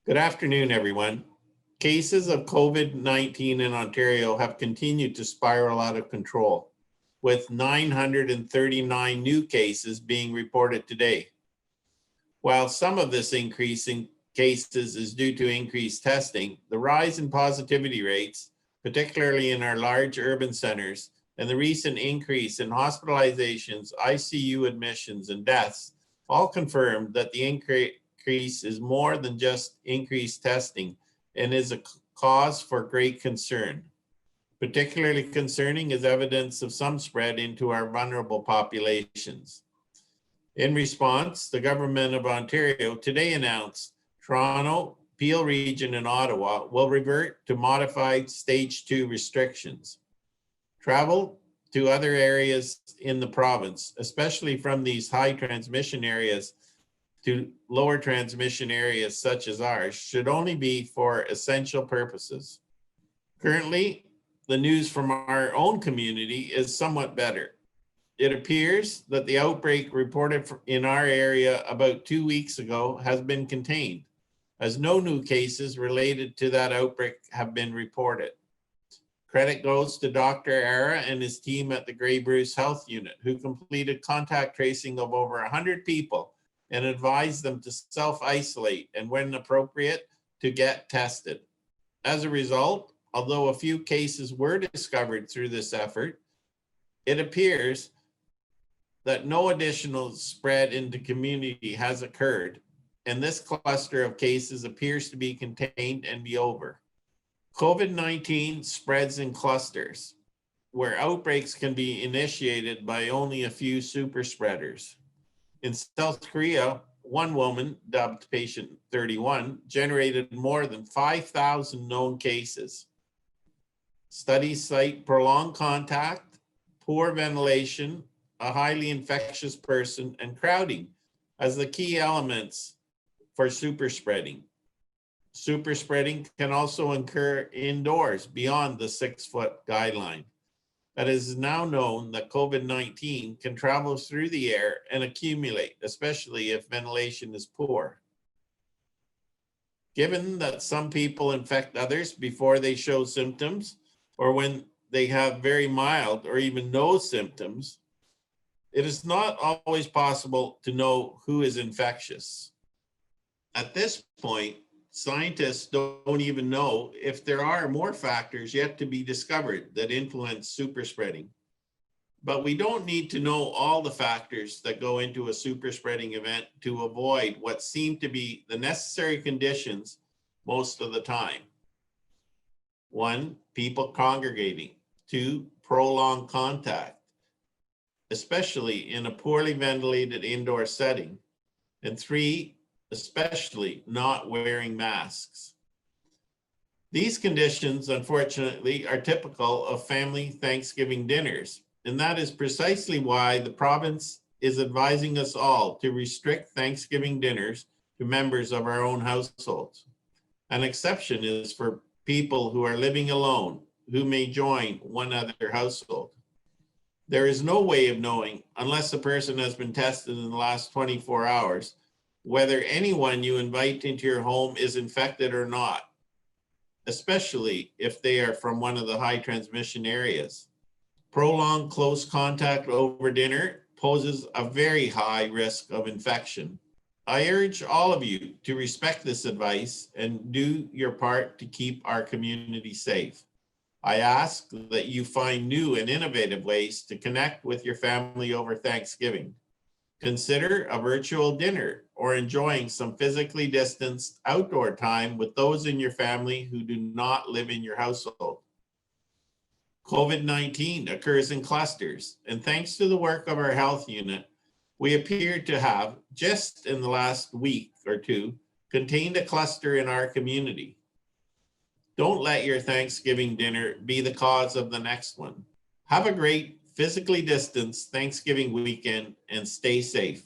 Good afternoon, everyone. Cases of COVID-19 in Ontario have continued to spiral out of control, with 939 new cases being reported today. While some of this increase in cases is due to increased testing, the rise in positivity rates, particularly in our large urban centers, and the recent increase in hospitalizations, ICU admissions, and deaths all confirm that the increase is more than just increased testing and is a cause for great concern. Particularly concerning is evidence of some spread into our vulnerable populations. In response, the Government of Ontario today announced Toronto, Peel Region, and Ottawa will revert to modified Stage 2 restrictions. Travel to other areas in the province, especially from these high transmission areas to lower transmission areas such as ours, should only be for essential purposes. Currently, the news from our own community is somewhat better. It appears that the outbreak reported in our area about 2 weeks ago has been contained, as no new cases related to that outbreak have been reported. Credit goes to Dr. Ara and his team at the Grey Bruce Health Unit, who completed contact tracing of over 100 people and advised them to self-isolate and, when appropriate, to get tested. As a result, although a few cases were discovered through this effort, it appears that no additional spread into community has occurred, and this cluster of cases appears to be contained and be over. COVID-19 spreads in clusters, where outbreaks can be initiated by only a few super spreaders. In South Korea, one woman, dubbed Patient 31, generated more than 5,000 known cases. Studies cite prolonged contact, poor ventilation, a highly infectious person, and crowding as the key elements for super spreading. Super spreading can also occur indoors beyond the 6-foot guideline. It is now known that COVID-19 can travel through the air and accumulate, especially if ventilation is poor. Given that some people infect others before they show symptoms, or when they have very mild or even no symptoms, it is not always possible to know who is infectious. At this point, scientists don't even know if there are more factors yet to be discovered that influence super spreading. But we don't need to know all the factors that go into a super spreading event to avoid what seem to be the necessary conditions most of the time. 1, people congregating. 2, prolonged contact, especially in a poorly ventilated indoor setting. And 3, especially not wearing masks. These conditions, unfortunately, are typical of family Thanksgiving dinners, and that is precisely why the province is advising us all to restrict Thanksgiving dinners to members of our own households. An exception is for people who are living alone, who may join one other household. There is no way of knowing, unless a person has been tested in the last 24 hours, whether anyone you invite into your home is infected or not, especially if they are from one of the high transmission areas. Prolonged close contact over dinner poses a very high risk of infection. I urge all of you to respect this advice and do your part to keep our community safe. I ask that you find new and innovative ways to connect with your family over Thanksgiving. Consider a virtual dinner or enjoying some physically distanced outdoor time with those in your family who do not live in your household. COVID-19 occurs in clusters, and thanks to the work of our health unit, we appear to have, just in the last week or two, contained a cluster in our community. Don't let your Thanksgiving dinner be the cause of the next one. Have a great physically distanced Thanksgiving weekend and stay safe.